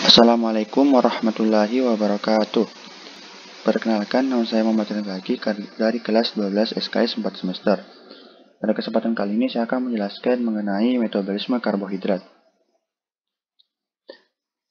Assalamualaikum warahmatullahi wabarakatuh. Perkenalkan, nama saya Muhammad Rizaki dari kelas 12 SKS 4 semester. Pada kesempatan kali ini saya akan menjelaskan mengenai metabolisme karbohidrat.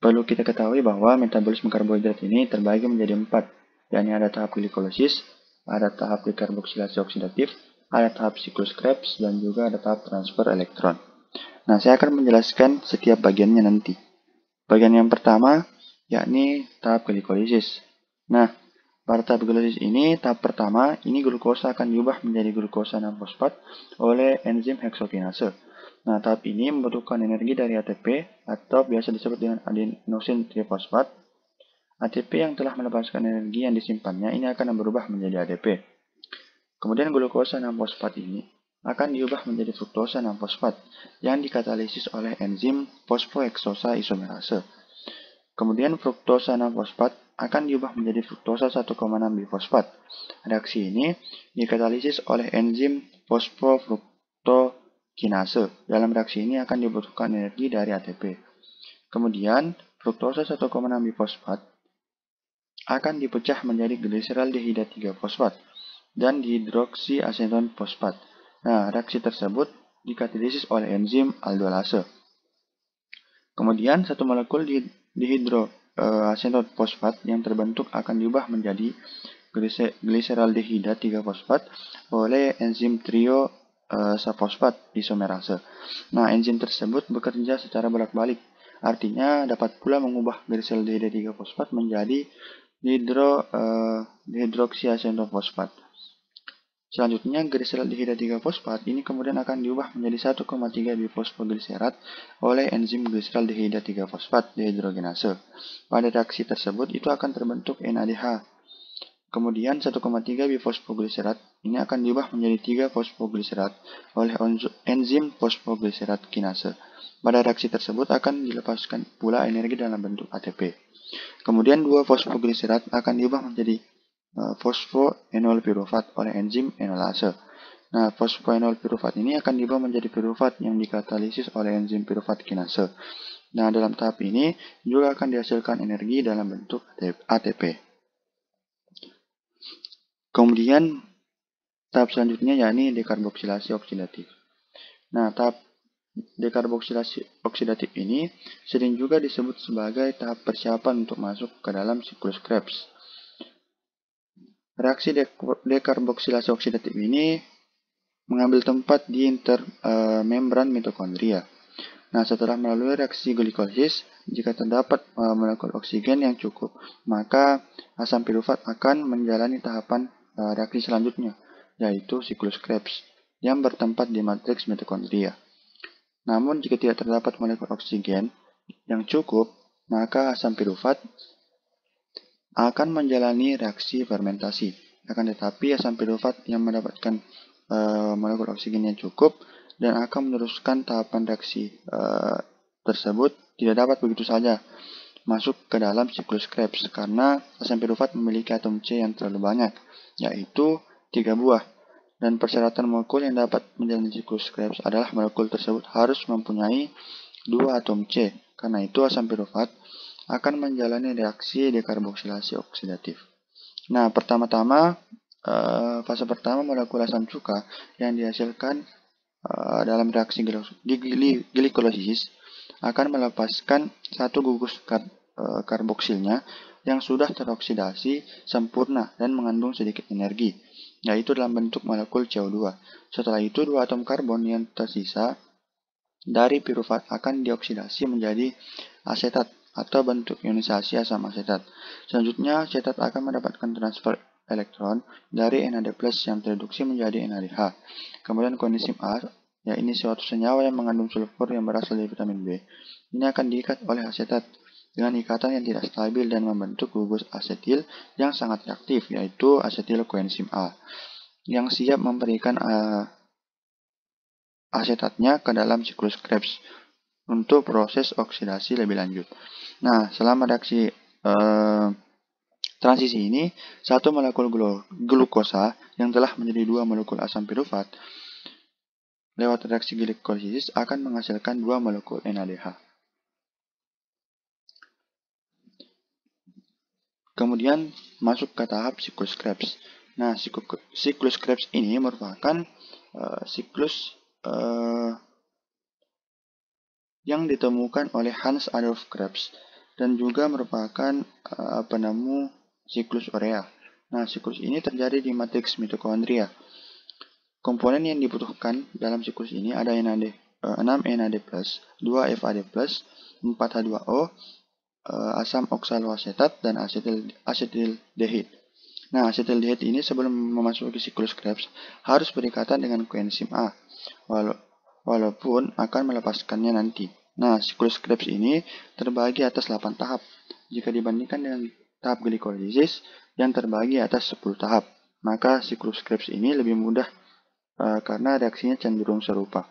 Perlu kita ketahui bahwa metabolisme karbohidrat ini terbagi menjadi 4, yakni ada tahap glikolisis, ada tahap dekarboksilasi oksidatif, ada tahap siklus Krebs, dan juga ada tahap transfer elektron. Nah, saya akan menjelaskan setiap bagiannya nanti. Bagian yang pertama, yakni tahap glikolisis. Nah, pada tahap glikolisis ini, tahap pertama, ini glukosa akan diubah menjadi glukosa 6-fosfat oleh enzim heksokinase. Nah, tahap ini membutuhkan energi dari ATP atau biasa disebut dengan adenosin trifosfat. ATP yang telah melepaskan energi yang disimpannya ini akan berubah menjadi ADP. Kemudian glukosa 6-fosfat ini akan diubah menjadi fruktosa 6-fosfat yang dikatalisis oleh enzim fosfoheksosa isomerase. Kemudian fruktosa 6-fosfat akan diubah menjadi fruktosa 1,6 bifosfat. Reaksi ini dikatalisis oleh enzim fosfofruktokinase. Dalam reaksi ini akan dibutuhkan energi dari ATP. Kemudian fruktosa 1,6 bifosfat akan dipecah menjadi gliseraldehida 3-fosfat dan dihidroksiaseton fosfat. Nah, reaksi tersebut dikatalisis oleh enzim aldolase. Kemudian satu molekul dihidroaseton fosfat yang terbentuk akan diubah menjadi gliseraldehida 3-fosfat oleh enzim triosafosfat isomerase. Nah, enzim tersebut bekerja secara bolak-balik. Artinya dapat pula mengubah gliseraldehida 3-fosfat menjadi dihidroksiaseton fosfat. Selanjutnya, gliseraldehida 3-fosfat ini kemudian akan diubah menjadi 1,3 bifosfogliserat oleh enzim gliseraldehida 3-fosfat dehidrogenase. Pada reaksi tersebut itu akan terbentuk NADH. Kemudian 1,3 bifosfogliserat ini akan diubah menjadi 3-fosfogliserat oleh enzim fosfogliserat kinase. Pada reaksi tersebut akan dilepaskan pula energi dalam bentuk ATP. Kemudian 2-fosfogliserat akan diubah menjadi fosfoenol pirufat oleh enzim enolase. Nah, fosfoenol pirufat ini akan diubah menjadi pirufat yang dikatalisis oleh enzim pirufat kinase. Nah, dalam tahap ini juga akan dihasilkan energi dalam bentuk ATP. Kemudian tahap selanjutnya yakni dekarboksilasi oksidatif. Nah, tahap dekarboksilasi oksidatif ini sering juga disebut sebagai tahap persiapan untuk masuk ke dalam siklus Krebs. Reaksi dekarboksilasi oksidatif ini mengambil tempat di intermembran mitokondria. Nah, setelah melalui reaksi glikolisis, jika terdapat molekul oksigen yang cukup, maka asam pirufat akan menjalani tahapan reaksi selanjutnya, yaitu siklus Krebs, yang bertempat di matriks mitokondria. Namun, jika tidak terdapat molekul oksigen yang cukup, maka asam pirufat akan menjalani reaksi fermentasi. Akan tetapi asam pirufat yang mendapatkan molekul oksigen yang cukup dan akan meneruskan tahapan reaksi tersebut tidak dapat begitu saja masuk ke dalam siklus Krebs karena asam pirufat memiliki atom C yang terlalu banyak, yaitu 3 buah. Dan persyaratan molekul yang dapat menjalani siklus Krebs adalah molekul tersebut harus mempunyai 2 atom C. Karena itu asam pirufat akan menjalani reaksi dekarboksilasi oksidatif. Nah, pertama-tama fase pertama molekul asam cuka yang dihasilkan dalam reaksi glikolisis akan melepaskan satu gugus karboksilnya yang sudah teroksidasi sempurna dan mengandung sedikit energi, yaitu dalam bentuk molekul CO2. Setelah itu, 2 atom karbon yang tersisa dari pirufat akan dioksidasi menjadi asetat atau bentuk ionisasi asam asetat. Selanjutnya, asetat akan mendapatkan transfer elektron dari NAD+ yang tereduksi menjadi NADH. Kemudian koenzim A, yakni suatu senyawa yang mengandung sulfur yang berasal dari vitamin B. Ini akan diikat oleh asetat dengan ikatan yang tidak stabil dan membentuk gugus asetil yang sangat reaktif, yaitu asetil koenzim A, yang siap memberikan asetatnya ke dalam siklus Krebs untuk proses oksidasi lebih lanjut. Nah, selama reaksi transisi ini, satu molekul glukosa yang telah menjadi 2 molekul asam pirufat lewat reaksi glikolisis akan menghasilkan 2 molekul NADH. Kemudian masuk ke tahap siklus Krebs. Nah, siklus Krebs ini merupakan siklus yang ditemukan oleh Hans Adolf Krebs dan juga merupakan penemu siklus urea. Nah, siklus ini terjadi di matriks mitokondria. Komponen yang dibutuhkan dalam siklus ini ada NAD, 6 NAD+, 2 FAD+, 4 H2O, asam oksaloasetat, dan asetildehid. Nah, asetildehid ini sebelum memasuki siklus Krebs harus berikatan dengan koenzim A, walaupun akan melepaskannya nanti. Nah, siklus Krebs ini terbagi atas 8 tahap, jika dibandingkan dengan tahap glikolisis yang terbagi atas 10 tahap. Maka siklus Krebs ini lebih mudah karena reaksinya cenderung serupa.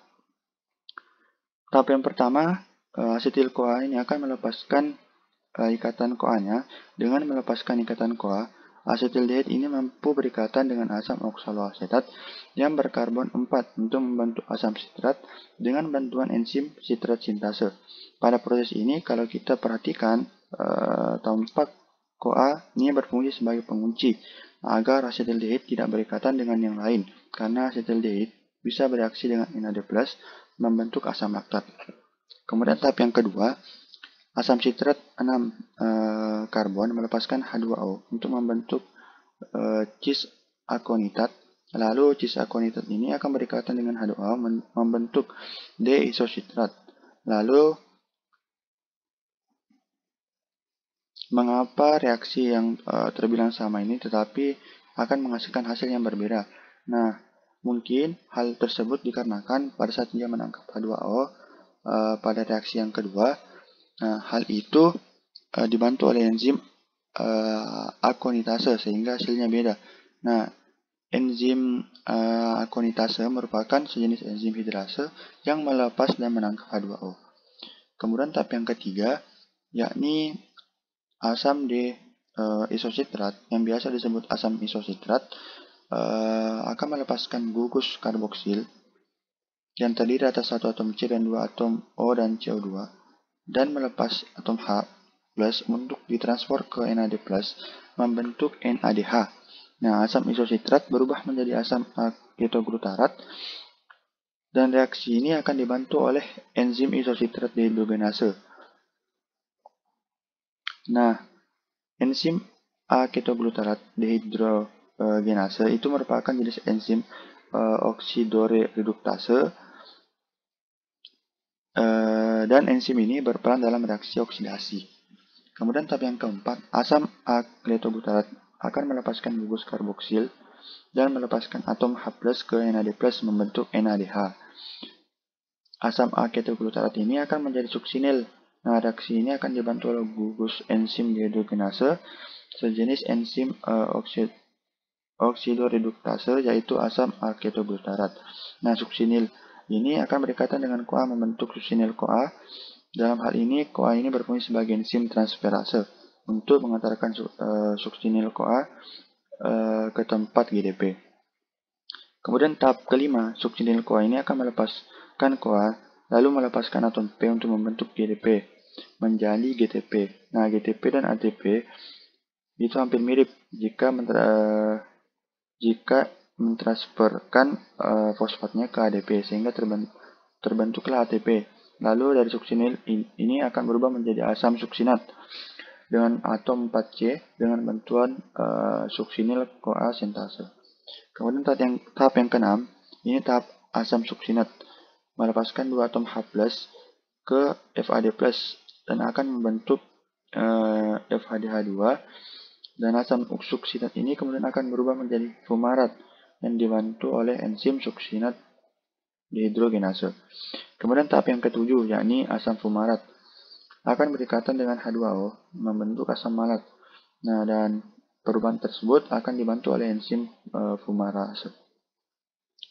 Tahap yang pertama, asetil-CoA ini akan melepaskan ikatan CoA-nya. Dengan melepaskan ikatan CoA, asetildehid ini mampu berikatan dengan asam oksaloasetat yang berkarbon 4 untuk membentuk asam sitrat dengan bantuan enzim sitrat sintase. Pada proses ini, kalau kita perhatikan, tampak CoA ini berfungsi sebagai pengunci agar asetildehid tidak berikatan dengan yang lain, karena asetildehid bisa bereaksi dengan NAD+, membentuk asam laktat. Kemudian tahap yang kedua, asam sitrat 6 karbon melepaskan H2O untuk membentuk cis akonitat. Lalu cis akonitat ini akan berikatan dengan H2O membentuk D-isositrat. Lalu mengapa reaksi yang terbilang sama ini tetapi akan menghasilkan hasil yang berbeda? Nah, mungkin hal tersebut dikarenakan pada saat dia menangkap H2O pada reaksi yang kedua, hal itu dibantu oleh enzim akonitase sehingga hasilnya beda. Nah, enzim akonitase merupakan sejenis enzim hidrase yang melepas dan menangkap H2O. Kemudian tahap yang ketiga, yakni asam D-isositrat yang biasa disebut asam isositrat akan melepaskan gugus karboksil yang terdiri atas satu atom C dan 2 atom O dan CO2 dan melepas atom H plus untuk ditransfer ke NAD plus membentuk NADH. Nah, asam isositrat berubah menjadi asam ketoglutarat dan reaksi ini akan dibantu oleh enzim isositrat dehidrogenase. Nah, enzim A-ketoglutarat dehidrogenase itu merupakan jenis enzim oksidoreduktase dan enzim ini berperan dalam reaksi oksidasi. Kemudian tahap yang keempat, asam A-ketoglutarat akan melepaskan gugus karboksil dan melepaskan atom H+ ke NAD+ membentuk NADH. Asam A-ketoglutarat ini akan menjadi suksinil. Nah, reaksi ini akan dibantu oleh gugus enzim dehidrogenase, sejenis enzim oksidoreduktase yaitu asam A-ketoglutarat. Nah, suksinil ini akan berikatan dengan CoA membentuk suksinil CoA. Dalam hal ini, CoA ini berfungsi sebagai enzim transferase untuk mengantarkan suksinil CoA ke tempat GDP. Kemudian tahap kelima, suksinil CoA ini akan melepaskan CoA, lalu melepaskan atom P untuk membentuk GDP menjadi GTP. Nah, GTP dan ATP itu hampir mirip jika mentransferkan fosfatnya ke ADP sehingga terbentuklah ATP. Lalu dari suksinil ini akan berubah menjadi asam suksinat dengan atom 4C dengan bantuan suksinil CoA sintase. Kemudian tahap yang keenam, ini tahap asam suksinat melepaskan 2 atom H+ ke FAD+ dan akan membentuk FADH2 dan asam suksinat ini kemudian akan berubah menjadi fumarat yang dibantu oleh enzim suksinat dehidrogenase. Kemudian tahap yang ketujuh, yakni asam fumarat akan berikatan dengan H2O membentuk asam malat. Nah, dan perubahan tersebut akan dibantu oleh enzim fumarase.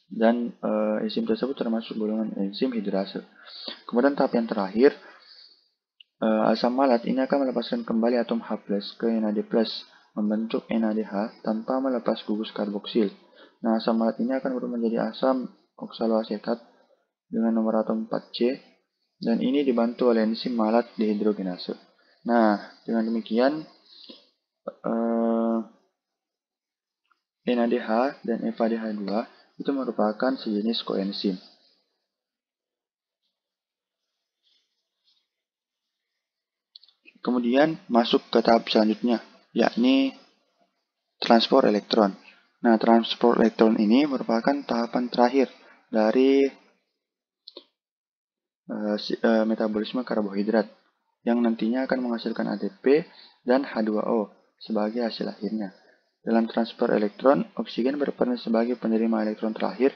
Dan enzim tersebut termasuk golongan enzim hidrase. Kemudian tahap yang terakhir, asam malat ini akan melepaskan kembali atom H+ ke NAD+, membentuk NADH tanpa melepas gugus karboksil. Nah, asam malat ini akan berubah menjadi asam oksaloasetat dengan nomor atom 4C, dan ini dibantu oleh enzim malat dehidrogenase. Nah, dengan demikian, NADH dan FADH2 itu merupakan sejenis koenzim. Kemudian masuk ke tahap selanjutnya, yakni transport elektron. Nah, transport elektron ini merupakan tahapan terakhir dari metabolisme karbohidrat yang nantinya akan menghasilkan ATP dan H2O sebagai hasil akhirnya. Dalam transfer elektron, oksigen berperan sebagai penerima elektron terakhir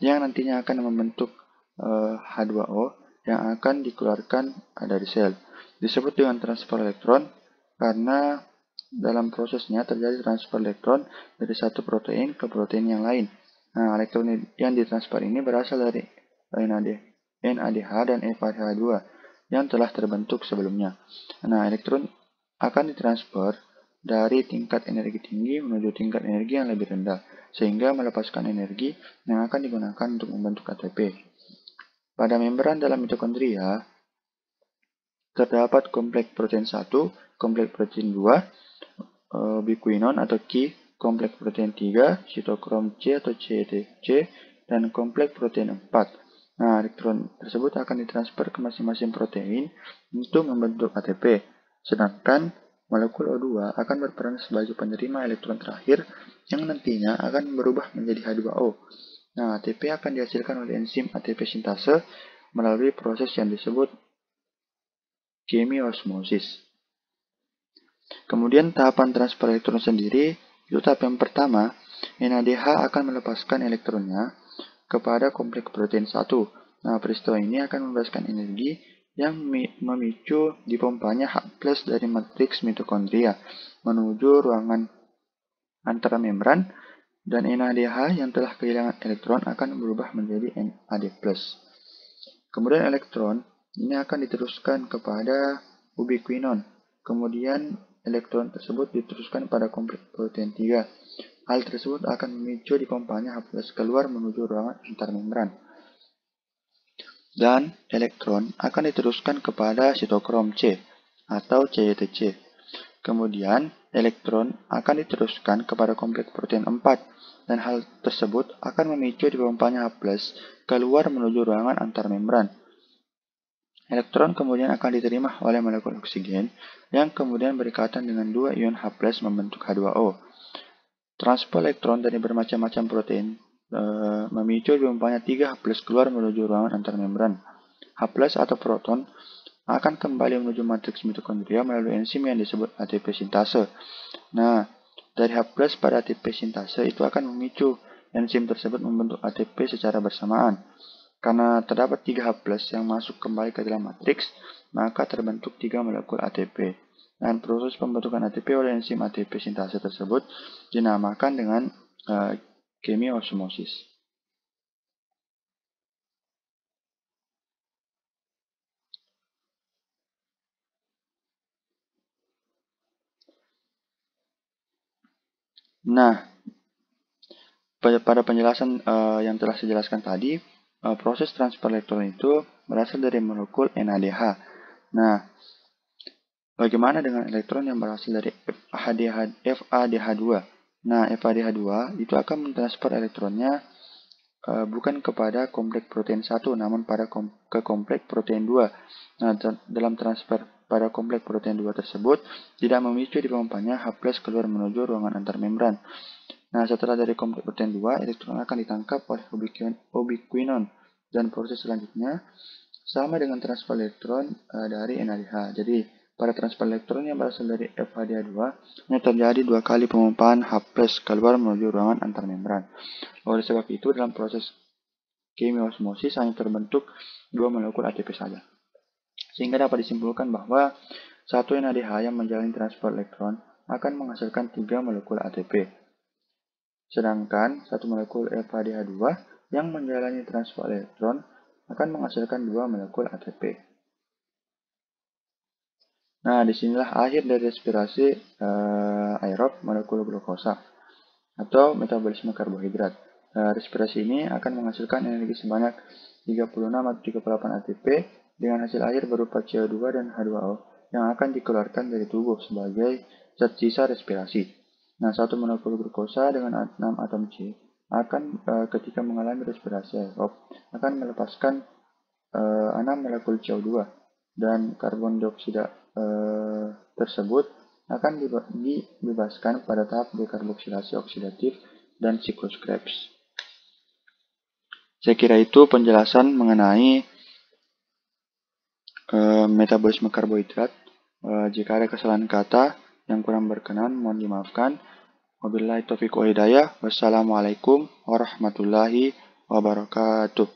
yang nantinya akan membentuk H2O yang akan dikeluarkan dari sel. Disebut dengan transfer elektron karena dalam prosesnya terjadi transfer elektron dari satu protein ke protein yang lain. Nah, elektron yang ditransfer ini berasal dari NADH dan FADH2 yang telah terbentuk sebelumnya. Nah, elektron akan ditransfer dari tingkat energi tinggi menuju tingkat energi yang lebih rendah, sehingga melepaskan energi yang akan digunakan untuk membentuk ATP. Pada membran dalam mitokondria, terdapat kompleks protein 1, kompleks protein 2, ubiquinon atau Ki, kompleks protein 3, sitokrom C atau CTC, dan kompleks protein 4. Nah, elektron tersebut akan ditransfer ke masing-masing protein untuk membentuk ATP, sedangkan molekul O2 akan berperan sebagai penerima elektron terakhir yang nantinya akan berubah menjadi H2O. Nah, ATP akan dihasilkan oleh enzim ATP sintase melalui proses yang disebut chemiosmosis. Kemudian tahapan transfer elektron sendiri, itu tahap yang pertama, NADH akan melepaskan elektronnya kepada kompleks protein 1. Nah, peristiwa ini akan membebaskan energi yang memicu dipompanya H+ dari matriks mitokondria menuju ruangan antramembran, dan NADH yang telah kehilangan elektron akan berubah menjadi NAD+. Kemudian elektron ini akan diteruskan kepada ubiquinon. Kemudian elektron tersebut diteruskan pada kompleks protein 3. Hal tersebut akan memicu dipompanya H+ keluar menuju ruangan antarmembran. Dan elektron akan diteruskan kepada sitokrom C atau CTC. Kemudian elektron akan diteruskan kepada kompleks protein 4, dan hal tersebut akan memicu dipompanya H+ keluar menuju ruangan antarmembran. Elektron kemudian akan diterima oleh molekul oksigen yang kemudian berikatan dengan dua ion H+ membentuk H2O. Transfer elektron dari bermacam-macam protein memicu dipompanya 3 H+ keluar menuju ruangan antarmembran. H+ atau proton akan kembali menuju matriks mitokondria melalui enzim yang disebut ATP sintase. Nah, dari H+ pada ATP sintase itu akan memicu enzim tersebut membentuk ATP secara bersamaan. Karena terdapat 3 H+ yang masuk kembali ke dalam matriks, maka terbentuk 3 molekul ATP. Dan proses pembentukan ATP oleh enzim ATP sintase tersebut dinamakan dengan chemiosmosis. Nah, pada penjelasan yang telah saya jelaskan tadi, proses transfer elektron itu berasal dari molekul NADH. Nah, bagaimana dengan elektron yang berasal dari FADH2? Nah, FADH2 itu akan mentransfer elektronnya bukan kepada kompleks protein 1, namun ke kompleks protein 2. Nah, dalam transfer pada kompleks protein 2 tersebut, tidak memicu dipompanya H+ keluar menuju ruangan antarmembran. Nah, setelah dari kompleks protein 2, elektron akan ditangkap oleh ubiquinon, dan proses selanjutnya sama dengan transfer elektron dari NADH. Jadi, pada transfer elektron yang berasal dari FADH2, ini terjadi 2 kali pemompaan H+ keluar menuju ruangan antarmembran. Oleh sebab itu, dalam proses chemiosmosis hanya terbentuk 2 molekul ATP saja. Sehingga dapat disimpulkan bahwa satu NADH yang menjalani transfer elektron akan menghasilkan 3 molekul ATP. Sedangkan satu molekul FADH2 yang menjalani transfer elektron akan menghasilkan 2 molekul ATP. Nah, disinilah akhir dari respirasi aerob molekul glukosa atau metabolisme karbohidrat. Respirasi ini akan menghasilkan energi sebanyak 36 atau 38 ATP dengan hasil akhir berupa CO2 dan H2O yang akan dikeluarkan dari tubuh sebagai zat sisa respirasi. Nah, satu molekul glukosa dengan 6 atom C akan ketika mengalami respirasi aerob akan melepaskan 6 molekul CO2 dan karbon dioksida tersebut akan dibebaskan pada tahap dekarboksilasi oksidatif dan siklus Krebs. Saya kira itu penjelasan mengenai metabolisme karbohidrat. Jika ada kesalahan kata yang kurang berkenan, mohon dimaafkan. Wabillahi taufiq wa hidayah. Wassalamualaikum warahmatullahi wabarakatuh.